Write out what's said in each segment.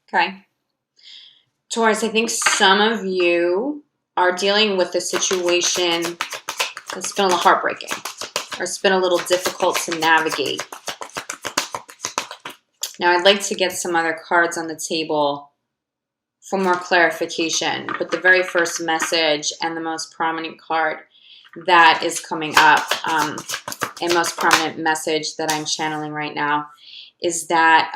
Okay. Taurus, I think some of you are dealing with a situation that's been a little heartbreaking, or it's been a little difficult to navigate. Now, I'd like to get some other cards on the table for more clarification, but the very first message and the most prominent card that is coming up, and most prominent message that I'm channeling right now, is that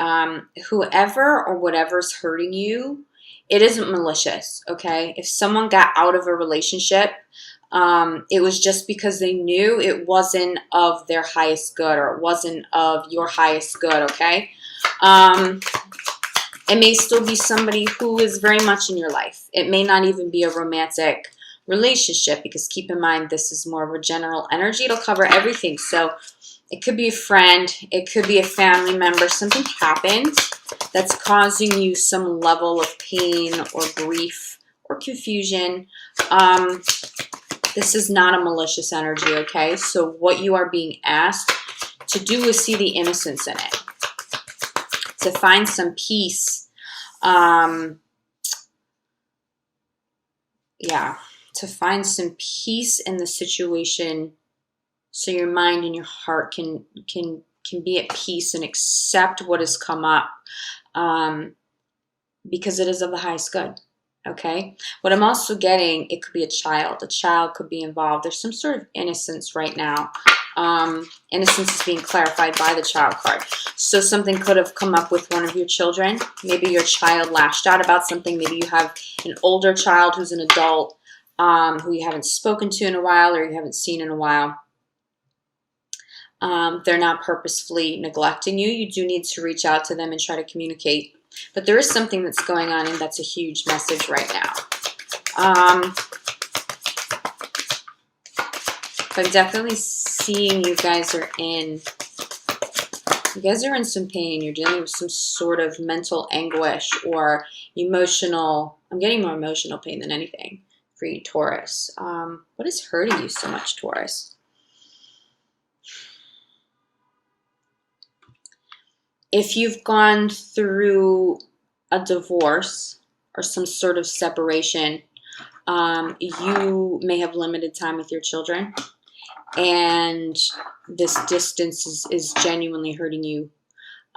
whoever or whatever's hurting you, it isn't malicious, okay? If someone got out of a relationship, it was just because they knew it wasn't of their highest good, or it wasn't of your highest good, okay? It may still be somebody who is very much in your life. It may not even be a romantic relationship, because keep in mind, this is more of a general energy. It'll cover everything. So it could be a friend, it could be a family member. Something happened that's causing you some level of pain or grief or confusion. This is not a malicious energy, okay? So what you are being asked to do is see the innocence in it, to find some peace. To find some peace in the situation, so your mind and your heart can be at peace and accept what has come up, because it is of the highest good. Okay. What I'm also getting, it could be a child. A child could be involved. There's some sort of innocence right now. Innocence is being clarified by the child card. So something could have come up with one of your children. Maybe your child lashed out about something. Maybe you have an older child who's an adult, who you haven't spoken to in a while, or you haven't seen in a while. They're not purposefully neglecting you. You do need to reach out to them and try to communicate. But there is something that's going on, and that's a huge message right now. But I'm definitely seeing you guys are in some pain. You're dealing with some sort of mental anguish or emotional. I'm getting more emotional pain than anything for you, Taurus. What is hurting you so much, Taurus? If you've gone through a divorce or some sort of separation, you may have limited time with your children, and this distance is genuinely hurting you.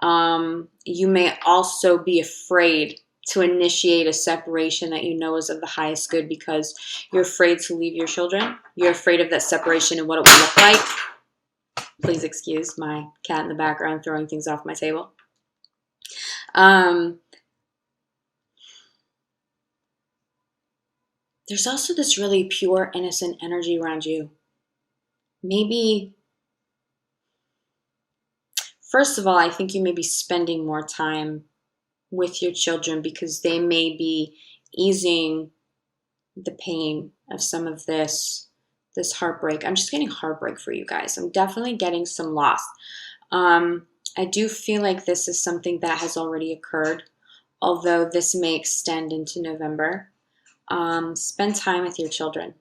You may also be afraid to initiate a separation that you know is of the highest good, because you're afraid to leave your children. You're afraid of that separation and what it will look like. Please excuse my cat in the background throwing things off my table. There's also this really pure, innocent energy around you. Maybe, first of all, I think you may be spending more time with your children, because they may be easing the pain of some of this heartbreak. I'm just getting heartbreak for you guys. I'm definitely getting some loss. I do feel like this is something that has already occurred, although this may extend into November. Spend time with your children.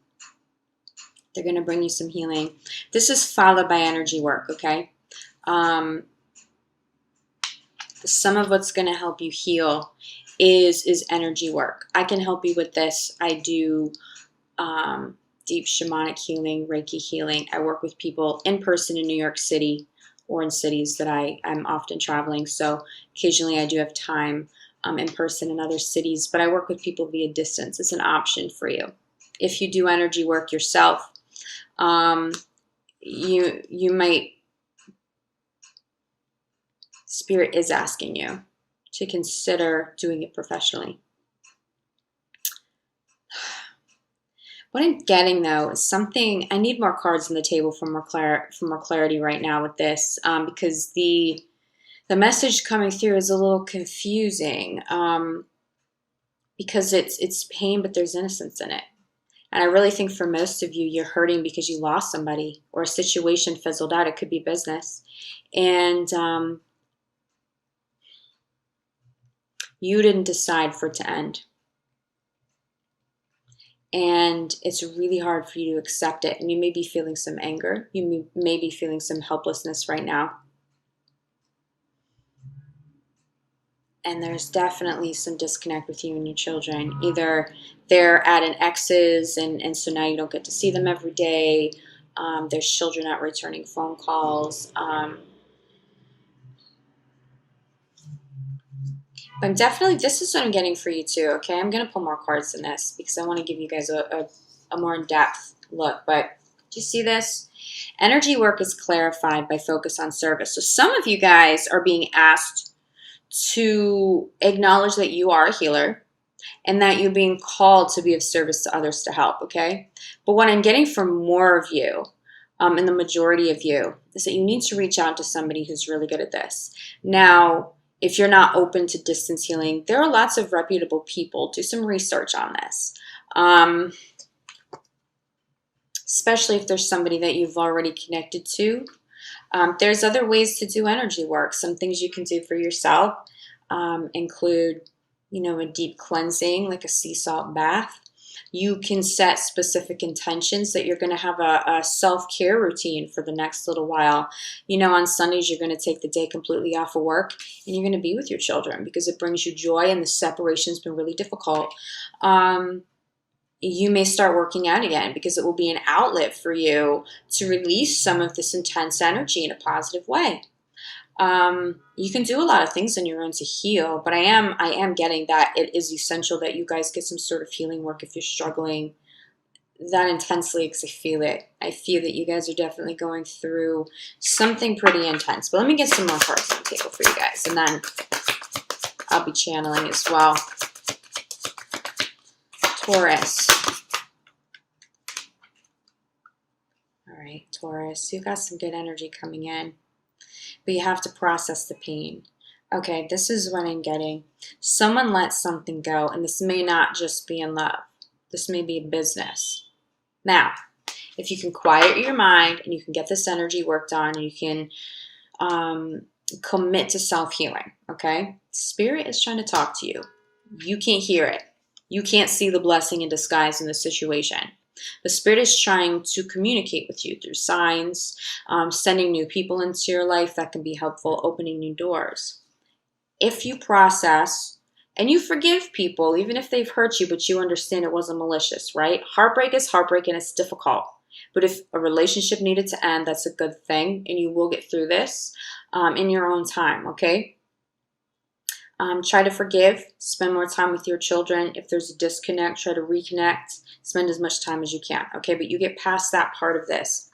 They're going to bring you some healing. This is followed by energy work, okay? Some of what's going to help you heal is energy work. I can help you with this. I do deep shamanic healing, Reiki healing. I work with people in person in New York City, or in cities that I'm often traveling. So occasionally I do have time in person in other cities, but I work with people via distance. It's an option for you. If you do energy work yourself, you might, Spirit is asking you to consider doing it professionally. What I'm getting, though, is something. I need more cards on the table for more clarity right now with this, because the message coming through is a little confusing, because it's pain, but there's innocence in it. And I really think for most of you, you're hurting because you lost somebody, or a situation fizzled out. It could be business, and you didn't decide for it to end. And it's really hard for you to accept it. And you may be feeling some anger. You may be feeling some helplessness right now. And there's definitely some disconnect with you and your children. Either they're at an ex's and so now you don't get to see them every day. There's children not returning phone calls. But definitely, this is what I'm getting for you too, okay? I'm going to pull more cards than this because I want to give you guys a more in-depth look. But do you see this? Energy work is clarified by focus on service. So some of you guys are being asked to acknowledge that you are a healer and that you're being called to be of service to others to help, okay? But what I'm getting from more of you, and the majority of you, is that you need to reach out to somebody who's really good at this. Now, if you're not open to distance healing, there are lots of reputable people. Do some research on this. Especially if there's somebody that you've already connected to. There's other ways to do energy work. Some things you can do for yourself include, a deep cleansing, like a sea salt bath. You can set specific intentions that you're going to have a self-care routine for the next little while. On Sundays, you're going to take the day completely off of work and you're going to be with your children because it brings you joy and the separation's been really difficult. You may start working out again because it will be an outlet for you to release some of this intense energy in a positive way. You can do a lot of things on your own to heal, but I am getting that it is essential that you guys get some sort of healing work if you're struggling that intensely, because I feel it. I feel that you guys are definitely going through something pretty intense. But let me get some more cards on the table for you guys, and then I'll be channeling as well. Taurus. All right, Taurus, you've got some good energy coming in, but you have to process the pain. Okay, this is what I'm getting. Someone let something go, and this may not just be in love. This may be a business. Now, if you can quiet your mind and you can get this energy worked on, and you can commit to self-healing, okay? Spirit is trying to talk to you. You can't hear it. You can't see the blessing in disguise in the situation. The Spirit is trying to communicate with you through signs, sending new people into your life that can be helpful, opening new doors. If you process and you forgive people, even if they've hurt you, but you understand it wasn't malicious, right? Heartbreak is heartbreak and it's difficult. But if a relationship needed to end, that's a good thing, and you will get through this in your own time, okay? Try to forgive, spend more time with your children. If there's a disconnect, try to reconnect, spend as much time as you can, okay? But you get past that part of this.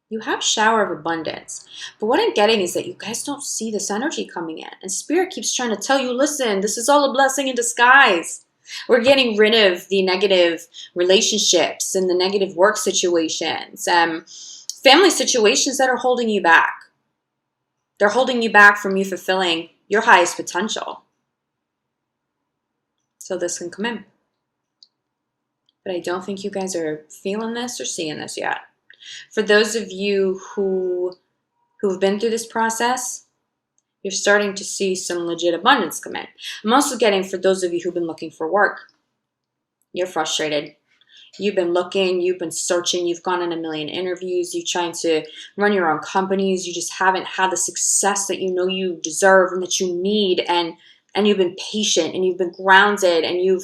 You have shower of abundance. But what I'm getting is that you guys don't see this energy coming in. And Spirit keeps trying to tell you, listen, this is all a blessing in disguise. We're getting rid of the negative relationships and the negative work situations, family situations that are holding you back. They're holding you back from you fulfilling your highest potential. So this can come in. But I don't think you guys are feeling this or seeing this yet. For those of you who've been through this process, you're starting to see some legit abundance come in. I'm also getting, for those of you who've been looking for work, you're frustrated. You've been looking, you've been searching, you've gone on a million interviews, you're trying to run your own companies, you just haven't had the success that you know you deserve and that you need, and you've been patient and you've been grounded and you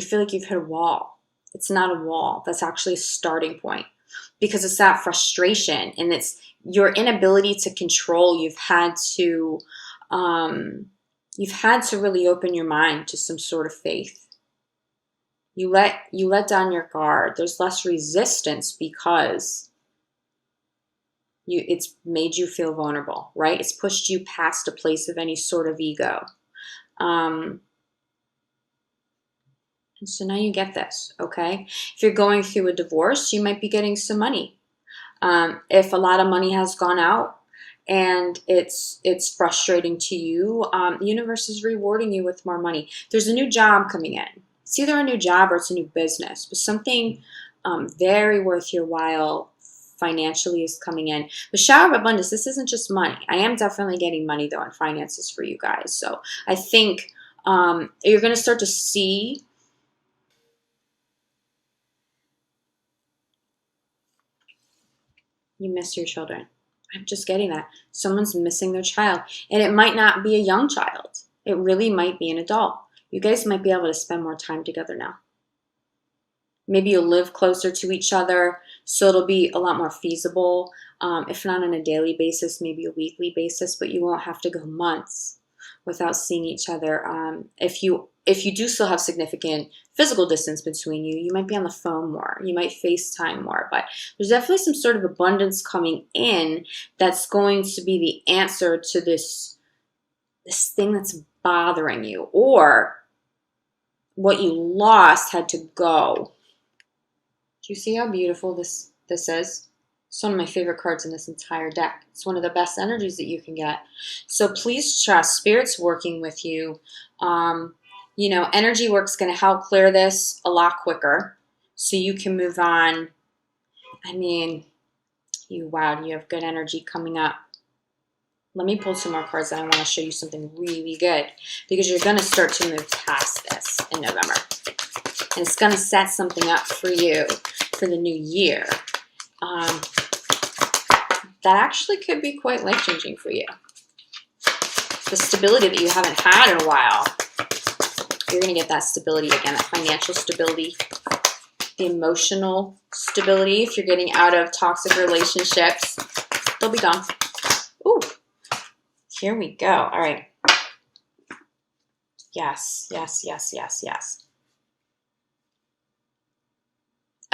feel like you've hit a wall. It's not a wall, that's actually a starting point, because it's that frustration and it's your inability to control. You've had to really open your mind to some sort of faith. You let down your guard. There's less resistance because it's made you feel vulnerable, right? It's pushed you past a place of any sort of ego. And so now you get this, okay? If you're going through a divorce, you might be getting some money. If a lot of money has gone out and it's frustrating to you, the universe is rewarding you with more money. There's a new job coming in. It's either a new job or it's a new business, but something very worth your while financially is coming in. The shower of abundance, this isn't just money. I am definitely getting money, though, and finances for you guys. So I think you're going to start to see you miss your children. I'm just getting that. Someone's missing their child. And it might not be a young child. It really might be an adult. You guys might be able to spend more time together now. Maybe you'll live closer to each other, so it'll be a lot more feasible. If not on a daily basis, maybe a weekly basis, but you won't have to go months without seeing each other. If you do still have significant physical distance between you, you might be on the phone more. You might FaceTime more, but there's definitely some sort of abundance coming in that's going to be the answer to this thing that's bothering you, or what you lost had to go. Do you see how beautiful this is? It's one of my favorite cards in this entire deck. It's one of the best energies that you can get. So please trust Spirit's working with you. You know, energy work's going to help clear this a lot quicker so you can move on. I mean, you have good energy coming up. Let me pull some more cards, and I want to show you something really good, because you're going to start to move past this in November. And it's going to set something up for you for the new year. That actually could be quite life-changing for you. The stability that you haven't had in a while, you're going to get that stability again, that financial stability, the emotional stability. If you're getting out of toxic relationships, they'll be gone. Ooh, here we go. All right. Yes, yes, yes, yes, yes.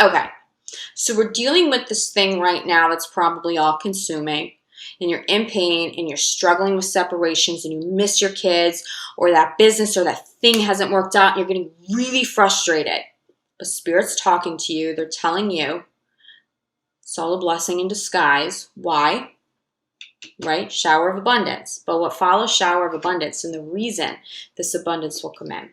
Okay, so we're dealing with this thing right now that's probably all-consuming, and you're in pain, and you're struggling with separations, and you miss your kids, or that business or that thing hasn't worked out, and you're getting really frustrated. But Spirit's talking to you. They're telling you it's all a blessing in disguise. Why? Right? Shower of abundance. But what follows shower of abundance, and the reason this abundance will come in,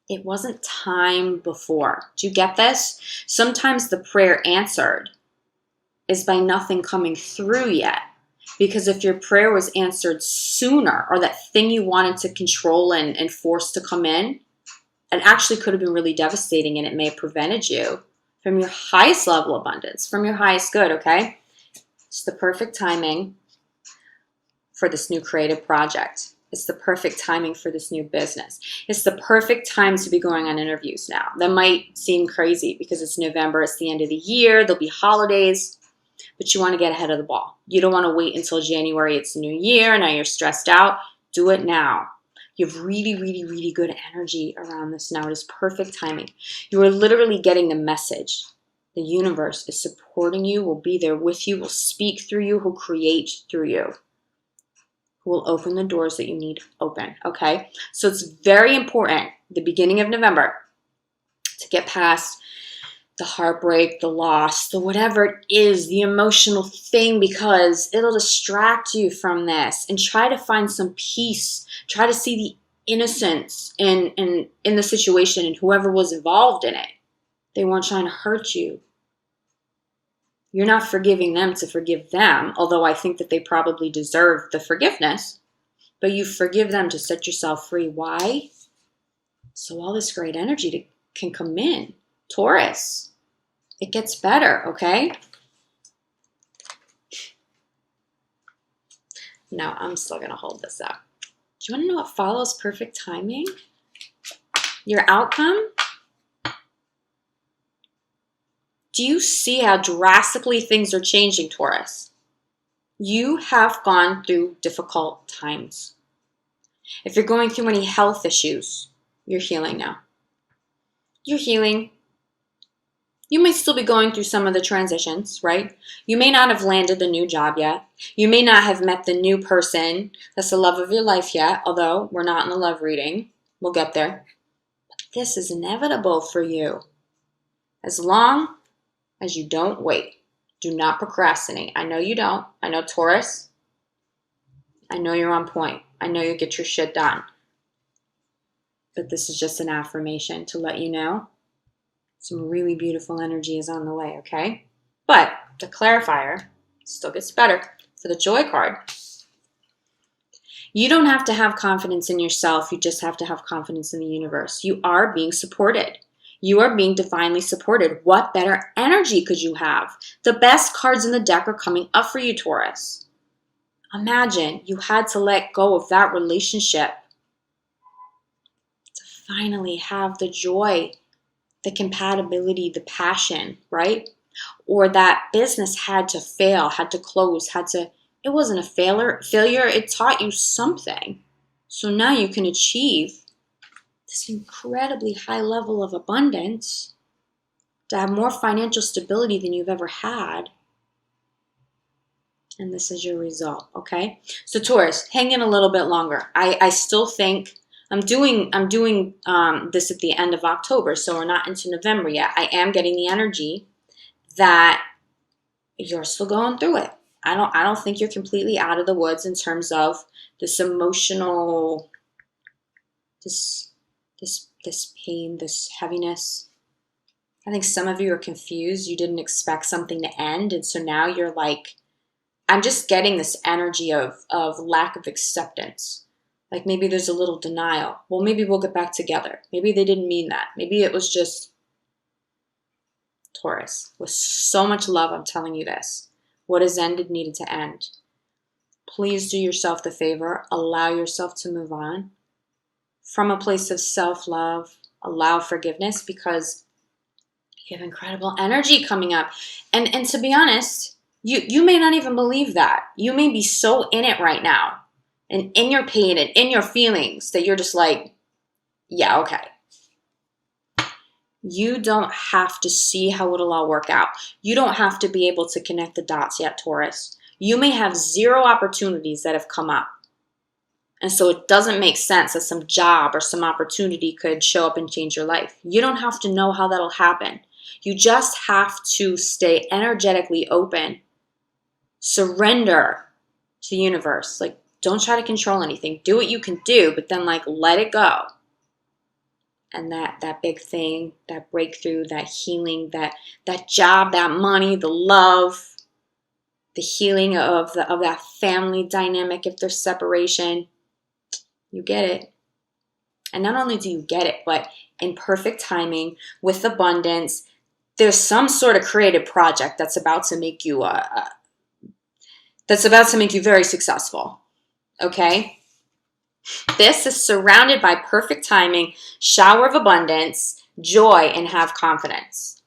it wasn't time before. Do you get this? Sometimes the prayer answered is by nothing coming through yet. Because if your prayer was answered sooner, or that thing you wanted to control and force to come in, it actually could have been really devastating, and it may have prevented you from your highest level of abundance, from your highest good, okay? It's the perfect timing for this new creative project. It's the perfect timing for this new business. It's the perfect time to be going on interviews now. That might seem crazy because it's November, it's the end of the year, there'll be holidays, but you want to get ahead of the ball. You don't want to wait until January, it's a new year, now you're stressed out. Do it now. You have really, really, really good energy around this now. It is perfect timing. You are literally getting the message. The universe is supporting you, will be there with you, will speak through you, will create through you. Will open the doors that you need open, okay? So it's very important, the beginning of November, to get past the heartbreak, the loss, the whatever it is, the emotional thing, because it'll distract you from this, and try to find some peace. Try to see the innocence in the situation and whoever was involved in it. They weren't trying to hurt you. You're not forgiving them to forgive them, although I think that they probably deserve the forgiveness. But you forgive them to set yourself free. Why? So all this great energy can come in. Taurus, it gets better, okay? Now, I'm still going to hold this up. Do you want to know what follows perfect timing? Your outcome? Do you see how drastically things are changing, Taurus? You have gone through difficult times. If you're going through any health issues, you're healing now. You're healing. You may still be going through some of the transitions, right? You may not have landed the new job yet. You may not have met the new person that's the love of your life yet, although we're not in the love reading. We'll get there. But this is inevitable for you. As long as you don't wait. Do not procrastinate. I know you don't. I know, Taurus. I know you're on point. I know you get your shit done. But this is just an affirmation to let you know some really beautiful energy is on the way, okay? But the clarifier still gets better for the joy card. You don't have to have confidence in yourself. You just have to have confidence in the universe. You are being supported. You are being divinely supported. What better energy could you have? The best cards in the deck are coming up for you, Taurus. Imagine you had to let go of that relationship to finally have the joy, the compatibility, the passion, right? Or that business had to fail, had to close, it wasn't a failure, it taught you something. So now you can achieve this incredibly high level of abundance, to have more financial stability than you've ever had. And this is your result, okay? So Taurus, hang in a little bit longer. I still think I'm doing this at the end of October, so we're not into November yet. I am getting the energy that you're still going through it. I don't think you're completely out of the woods in terms of this emotional, this pain, this heaviness. I think some of you are confused. You didn't expect something to end, and so now you're like, I'm just getting this energy of lack of acceptance. Like maybe there's a little denial. Well, maybe we'll get back together. Maybe they didn't mean that. Maybe it was just Taurus. With so much love, I'm telling you this. What has ended needed to end. Please do yourself the favor. Allow yourself to move on from a place of self-love. Allow forgiveness, because you have incredible energy coming up. And to be honest, you may not even believe that. You may be so in it right now and in your pain and in your feelings that you're just like, yeah, okay. You don't have to see how it'll all work out. You don't have to be able to connect the dots yet, Taurus. You may have zero opportunities that have come up. And so it doesn't make sense that some job or some opportunity could show up and change your life. You don't have to know how that'll happen. You just have to stay energetically open. Surrender to the universe. Like, don't try to control anything. Do what you can do, but then like let it go. And that big thing, that breakthrough, that healing, that job, that money, the love, the healing of that family dynamic if there's separation, you get it. And not only do you get it, but in perfect timing, with abundance, there's some sort of creative project that's about to make you very successful. Okay? This is surrounded by perfect timing, shower of abundance, joy, and have confidence.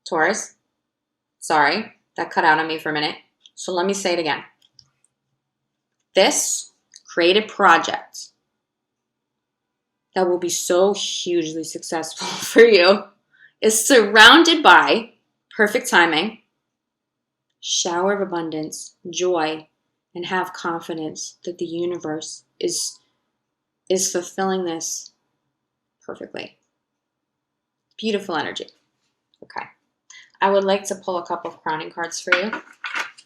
Taurus, sorry, that cut out on me for a minute. So let me say it again. This creative project that will be so hugely successful for you is surrounded by perfect timing, shower of abundance, joy, and have confidence that the universe is fulfilling this perfectly. Beautiful energy. Okay. I would like to pull a couple of crowning cards for you.